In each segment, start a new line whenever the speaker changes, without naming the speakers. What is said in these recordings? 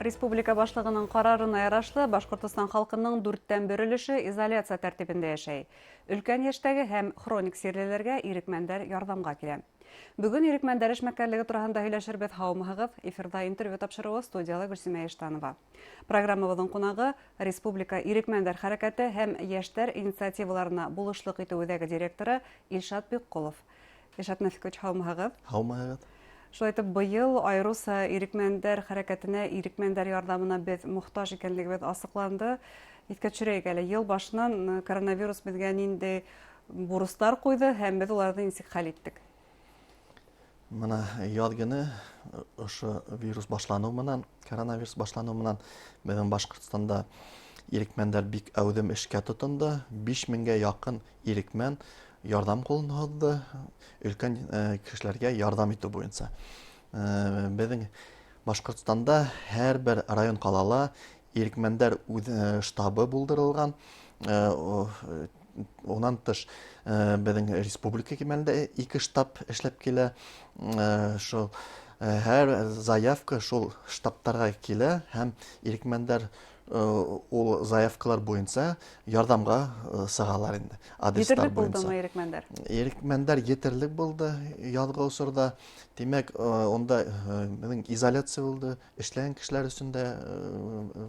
Республика башлыгының карарына ярашлы Башкортстан халкының 4тән 1 өлеше изоляция тәртибендә яшәй. Өлкән яшьтәге һәм хроник сирлеләргә ирекмәндәр ярдәмгә килә. Бүген ирекмәндәр эшмәкәрлеге турында һөйләшербез. Һаумыгыз, эфирда интервью тапшыруы студиялы Гөлсемә Иштанова. Программабызның кунагы Республика ирекмәндәр хәрәкәте һәм яшьтәр инициативаларына булышлык итүдәге директоры Илшат Биккулов. Илшат Нафикович, һаумыгыз.
Һаумыгыз.
Шулай итеп, быел айруса ирекмәндәр хәрәкәтенә, ирекмәндәр ярдәмына без мохтаҗ икәнлегебез асыкланды. Искә төшерәйек әле, ел башыннан коронавирус безгә нинди бурыслар куйды һәм без уларны ничек хәл иттек?
Мына язгыны ошо вирус башлану менән, коронавирус башлану менән безнең Башкортстанда ирекмәндәр бик әүдем эшкә тотынды. 5000гә якын ирекмән ярдәм кулын һузды, өлкән кешеләргә ярдәм итү буенча. Безнең Башкортстанда һәрбер район калала ирекмәндәр штабы булдырылган. Онан тыш безнең республика кимәлендә 2 штаб эшләп килә. Шул һәр заявка шул штабтарга килә һәм ирекмәндәр ул заявкалар буенча ярдәмгә сыгалар инде.
Җитәрлек булдымы ирекмәндәр?
Ирекмәндәр җитәрлек булды язгы усырда. Димәк, онда безнең изоляция булды, эшләгән кешеләр өстендә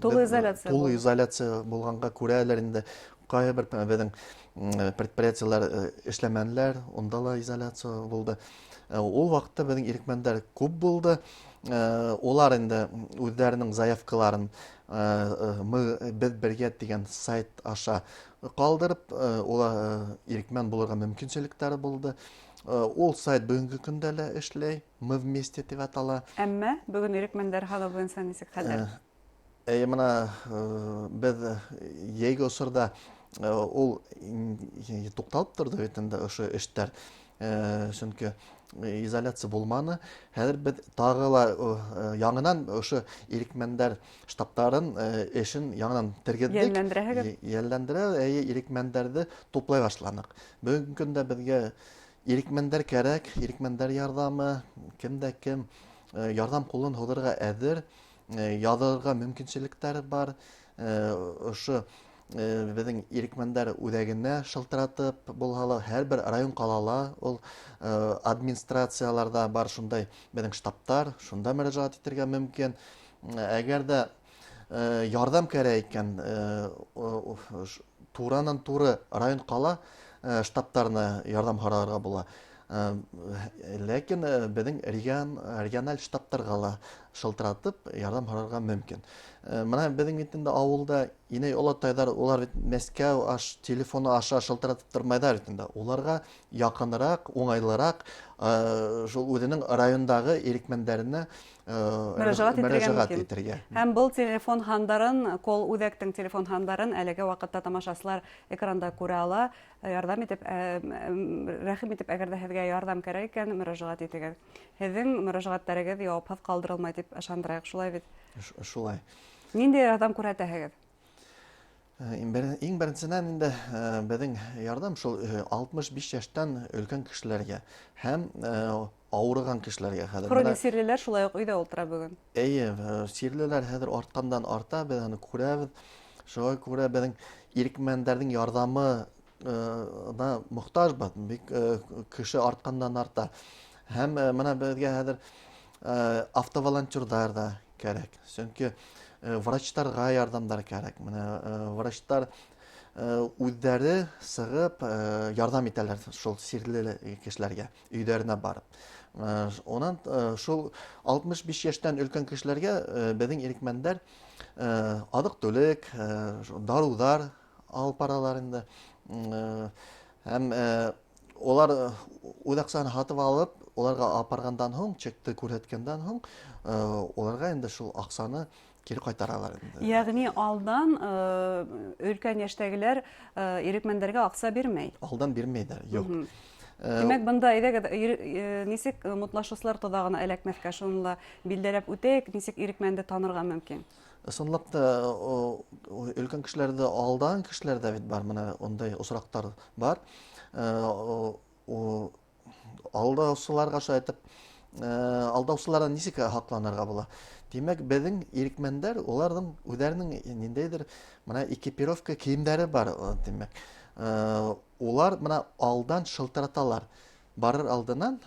тулы изоляция булганга күрәләр инде. Кайбер безнең предприятиеләр эшләмәнләр, онда ла изоляция булды. Ул вакытта безнең ирекмәндәр күп булды. Олар инде үзләренең заявкаларын без бергә дигән сайт аша калдырып, улар ирекмән булырга мөмкинчелекләре булды. Ул сайт бүгенге көндә лә эшләй, мы вместе дип атала.
Әмма бүген ирекмәндәр хәле буенча ничек хәлләр?
Менә без ягы усырда ул тукталып торды бит инде ошо эштәр. Чөнки изоляция булманы. Хәзер без тагы ла яңадан ошо ирекмәндәр штабтарын эшен яңадан тергездек. Ялландыра, ирекмәндәрне туплай башладык. Бүгенге көндә безгә ирекмәндәр кирәк, ирекмәндәр ярдәме, кемдә кем ярдәм кулын һузырга әзер, язырга мөмкинчелекләре бар. Ошо безнең ирекмәндәр үзәгенә шылтыратып булһа, һәрбер район калала ул администрацияларда бар шундай безнең штабтар, шунда мөрәҗәгать итәргә мөмкин. Әгәр дә ярдәм кирәк икән, туранан-туры район кала штабтарына ярдәм һорарга була. Ләкин безнең региональ штабтарга ла шылтыратып ярдәм һорарга мөмкин. Менә безнең битендә авылда инәй олатайлар, улар бит Мәскәү телефоны аша шылтыратып тормайдар битендә. Уларга якынрак, уңайлырак шул үзенең райондагы ирекмәндәренә мөрәҗәгать итәргә.
Һәм был телефон хандарын, кол үзәктең телефон хандарын әлеге вакытта тамашачылар экранда күрә ала. Ярдәм итеп, рәхим итеп, әгәр дә һезгә ярдәм кирәк икән, мөрәҗәгать итегез. Һезнең мөрәҗәгатьләрегез җавапсыз калдырылмай дип ышандырыйк, шулай бит?
Шулай.
Нинди ярдәм күрсәтәһегез?
Иң беренчедән инде безнең ярдәм шул 65 яшьтән өлкән кешеләргә һәм авырган кешеләргә хәзер.
Хроник сирлеләр шулай ук өйдә утыра бүген.
Сирлеләр хәзер арткандан арта, без аны күрәбез. Шуңа күрә безнең ирекмәндәрнең ярдәмы да мохтаҗбыз. Бик кеше арткандан арта. Һәм менә безгә хәзер автоволонтерлар да кирәк. Чөнки врачтарга ярдәмдар кирәк. Менә врачтар үзләре сыгып ярдәм итәләр шул сирле кешеләргә, өйләренә барып. Онан шул 65 яшьтән өлкән кешеләргә безнең ирекмәндәр адык-төлек, дарулар алып баралар инде. Һәм олар үз акчаны һатып алып, оларга апаргандан һоң, чекты күрсәткәндән һоң, оларга инде шул акчаны кире кайтаралар инде.
Ягъни алдан өлкән яшьтәгеләр ирекмәндәргә акча бирмәй.
Алдан бирмәйдәр, юк.
Димәк, бында ничек мутлашучылар тудагына эләкмәскә шуны билдәләп үтәйек, ничек ирекмәнде танырга мөмкин?
Ысынлап та өлкән кешеләрдә алдан кешеләрдә бит бар, менә ондай осрактар бар. Алдаучыларга шайтып, алдаучылардан ничек хакланырга була? Демәк, безнең ирекмәннәр, уларның үзләренең ниндәйдер менә экипировка киемнәре бар, демәк. Улар менә алдан шылтыраталар. Барыр алдыннан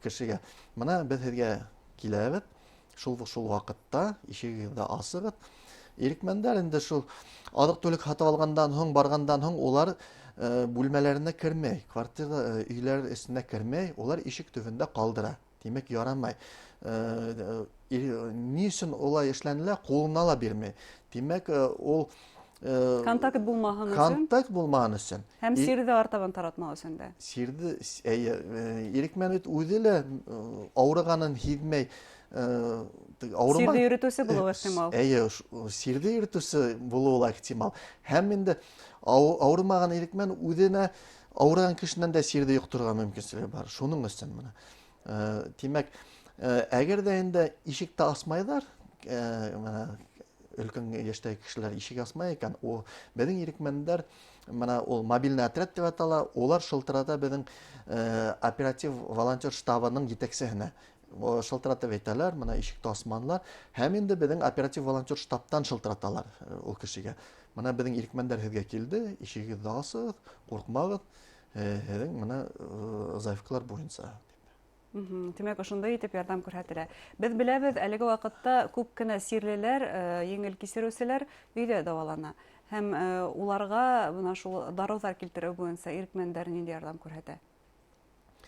кешегә. Менә без сезгә киләбез. Шул вакытта ишегегезне асыгыз. Ирекмәннәр инде шул азык-түлек сатып алгандан соң, баргандан соң улар бүлмәләренә кермәй, квартира өйләр эченә кермәй, улар ишек төбендә калдыра. Демәк, ярамай. Ни өчен улай эшләнелә? Кулына ла бирмәй. Демәк, ул
Контакт булмаһын өчен
контакт булмаган өчен.
һәм сирде артабан таратмау өчен дә.
Сирде, ирекмән бит үзе лә авырганын һизмәй,
Сирде йөртүсе булуы ихтимал.
сирде йөртүсе булуы ихтимал. Һәм инде авырмаган ирекмән үзенә авырган кешенән дә сирде йоктырырга мөмкинлеге бар. Шуның өчен менә. Демәк, әгәр дә инде ишекте асмайлар, менә өлкән яшьтәге кешеләр ишек асмай икән, о безнең ирекмәннәр менә ул мобильный отряд дип атала, улар шылтырата безнең оператив волонтер штабының җитәкчесенә. Шылтыратып әйтәләр, менә ишекте асманлар, һәм инде безнең оператив волонтер штабтан шылтыраталар ул кешегә. Менә безнең ирекмәннәр сезгә килде, ишегегезне асыгыз, куркмагыз, сезнең менә заявкалар буенча.
Демәк, ошондай итеп ярдәм күрһәтелә. Без беләбез, әлеге вакытта күп кенә сирлеләр, еңел кисерүселәр өйдә дәвалана. Һәм уларга менә шул дарулар килтерү буенча ирекмәннәр нинди ярдәм күрһәтә?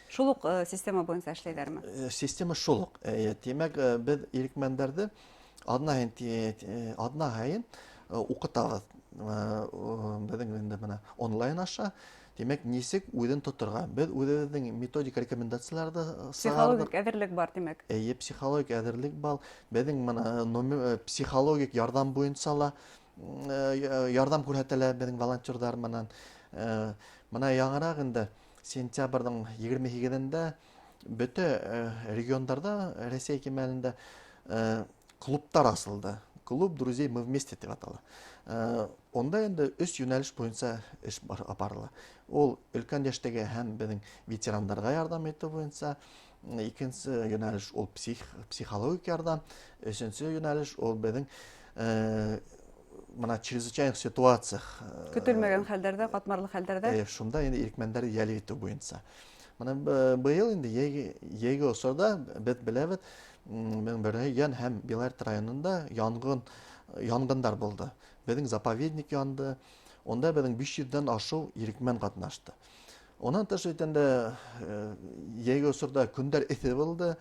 Шул ук система буенча эшләйләрме?
Система шул ук. Демәк, без ирекмәннәрне адна һайын укытабыз. Безнең инде менә онлайн аша. Демәк, нисек үзен тотырга? Без үзебезнең методик рекомендацияләрне
Психологик әзерлек бар, демәк.
Психологик әзерлек бар. Безнең менә психологик ярдәм буенча ла ярдәм күрһәтәләр безнең волонтерлар менән. Менә яңарак инде сентябрьнең 28-ендә бөтә регионнарда, Россия кимәлендә клубтар асылды. Клуб друзей мы вместе дип атала. Онда инде 3 юнәлеш буенча эш апарыла. Ул өлкән яшьтәге һәм безнең ветераннарга ярдәм итү буенча, икенче юнәлеш ул психологик ярдәм, өченче юнәлеш ул безнең менә чрезвычайных ситуациях,
Көтелмәгән хәлләрдә, катмарлы хәлләрдә.
Шунда инде ирекмәннәр яль итү буенча. Менә быел инде яйгы осорда без беләбез, Бергән һәм Белорет районында янгындар булды. Безнең заповедник янды. Онда безнең 500-дән ашу ирекмән катнашты. Онан тыш әйткәндә, яйгы осорда көндәр эҫе булды.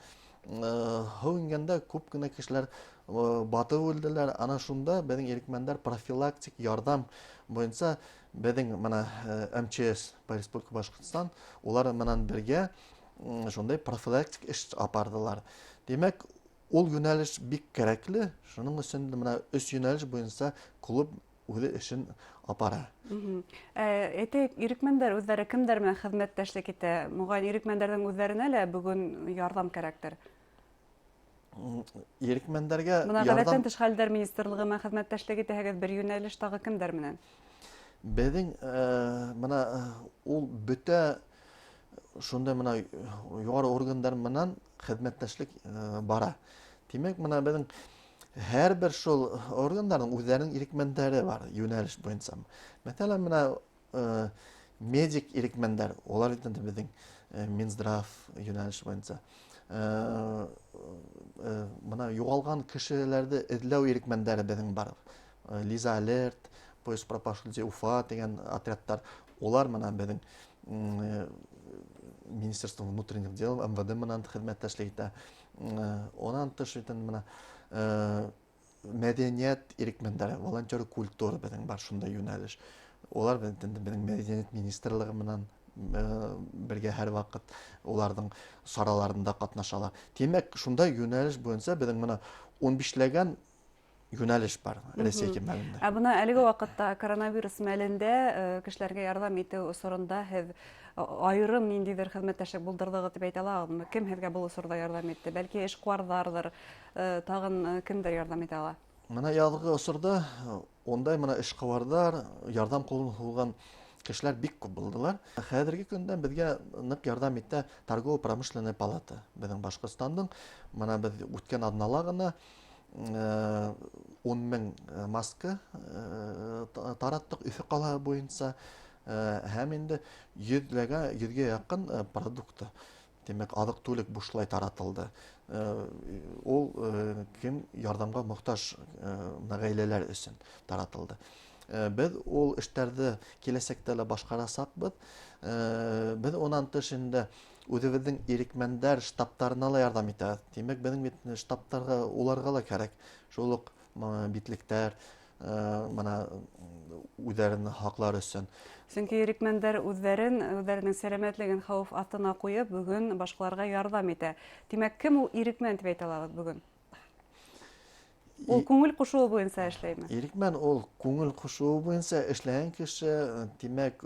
Һыу ингәндә күп кенә кешеләр батып үлделәр. Ана шунда безнең ирекмәннәр профилактик ярдәм буенча безнең менә МЧС по Республика Башкортстан улар менән бергә шундай профилактик эш апардылар. Демәк, ул юнәлеш бик кирәкле. Шуның өчен менә 3 юнәлеш буенча клуб үзе эшен апара.
Әйтәйек, ирекмәннәр үзләре кемдәр белән хезмәттәшлек итә? Мөгаен ирекмәннәрнең үзләренә лә бүген ярдәм кирәктер.
Ирекмәннәргә
Менә Гадәттән тыш хәлләр министрлыгы белән хезмәттәшлек итәһегез, бер юнәлеш тагы кемдәр менән?
Безнең менә ул бөтә шунда менә югары органнар менән хезмәттәшлек бара. Демәк, менә безнең һәрбер шул органнарның үзләренең ирекмәннәре бар, юнәлеш буенча. Мәсәлән, менә медик ирекмәннәр, улар инде безнең Минздрав юнәлеш буенча. Менә югалган кешеләрне эзләү ирекмәннәре безнең бар. Лиза Алерт, Поиск пропавших людей Уфа дигән отрядтар, улар менә безнең Министерство внутренних дел, МВД менән хезмәттәшлек итә. Онан тыш менә мәдәният ирекмәннәре, волонтер культура безнең бар шунда юнәлеш. Улар безнең мәдәният министрлыгы менән бергә һәр вакыт уларның сараларында катнашалар. Демәк, шунда юнәлеш буенча безнең менә 15ләгән юнәлеш бар Россия кимәлендә.
Бuna әлеге вакытта коронавирус мәлендә кешеләргә ярдәм итү усурында һез айрым ниндидер хезмәттәшлек булдырдыгыз дип әйтә аласызмы? Кем һезгә бу усурда ярдәм итте? Бәлки эшкуарлардыр, тагын кемдер ярдәм итә ала?
Менә язгы усурда ондай менә эшкуарлар, ярдәм кулын һузган кешеләр бик күп булдылар. Хәзерге көндә безгә нык ярдәм итә торгово-промышленная палата. Безнең Башкортстанның менә без үткән атнала гына 10,000 маска тараттык Өфе каласы буенча һәм инде 100гә якын продукты. Демәк, азык-түлек бушлай таратылды. Ул кем ярдәмгә мохтаҗ гаиләләр өчен таратылды. Без ул эшләрне киләсәктә дә башкарасакбыз. Без онан тыш инде үзебезнең ирекмәндәр штабтарына ла ярдәм итәбез. Демәк, безнең бит штабтарга уларга ла кирәк. Шул ук битлектәр, менә үзләренең хаклары өчен.
Чөнки ирекмәндәр үзләренең сәламәтлеген хәвеф астына куеп, бүген башкаларга ярдәм итә. Димәк, кем ул ирекмән дип әйтә алабыз бүген? Ул күңел кушуы буенча эшләйме?
Ирекмән ул күңел кушуы буенча эшләгән кеше, димәк,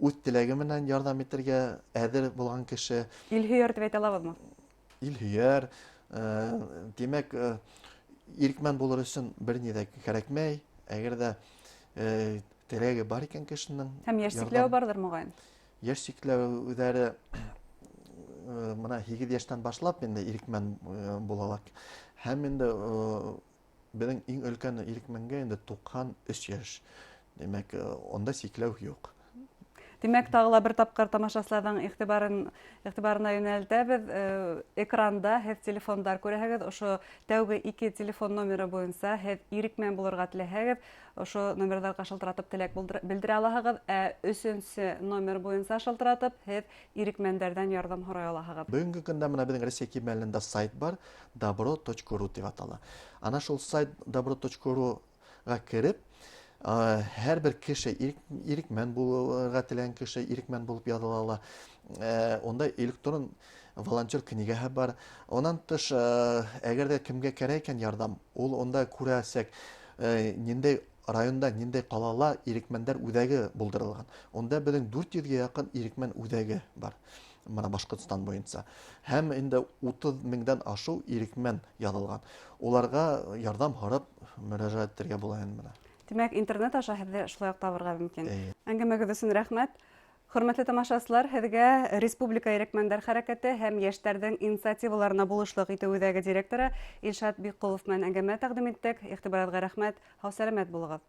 үз теләге менән ярдәм итәргә әзер булган кеше,
Илһөяр дип әйтә алабызмы?
илһөяр, димәк, ирекмән булыр өчен берни дә кирәкмәй. Әгәр дә теләге бар икән кешенең,
Һәм яшь сикләү бардыр мөгаен.
яшь сикләү үзләре менә 8 яшьтән башлап инде ирекмән булалар. Һәм инде безнең иң өлкән ирекмәнгә инде 93 яшь. Демәк, онда сикләү юк.
Димәк, тагыла бер тапкыр тамашачыларның игътибарына юнәлтәбез. Экранда һез телефондар күрәһегез. Ошо тәүге 2 телефон номеры буенча һез ирекмән булырга теләһәгез, ошо номерларга шалтыратып теләк белдерә аласыгыз. 3нче номер буенча шалтыратып һез ирекмәндәрдән ярдәм сорый аласыгыз.
Бүгенге көндә менә безнең Россия кимәлендә сайт бар, dobro.ru дип атала. Ана шул сайт dobro.ru-га кереп, һәрбер кеше ирекмән булырга теләгән кеше ирекмән булып языла ала. Онда электрон волонтер книгаһы бар. Онан тыш, әгәр дә кемгә кирәк икән ярдәм, ул онда күрәсәк, ниндәй районда, ниндәй калала ирекмәндәр үзәге булдырылган. Онда безнең 400гә якын ирекмән үзәге бар. Менә Башкортстан буенча. Һәм инде 30 меңдән ашу ирекмән язылган. Уларга ярдәм сорап мөрәҗәгать итәргә була инде менә.
Димәк, интернет аша һезне шулай ук табырга мөмкин. Әңгәмәгез өчен рәхмәт. Хөрмәтле тамашачылар, һезгә Республика ирекмәндәр хәрәкәте һәм яшьләрнең инициативаларына булышлык итү үзәге директоры Илшат Биккулов белән әңгәмә тәкъдим иттек. Игътибарыгызга рәхмәт. Һау сәламәт булыгыз.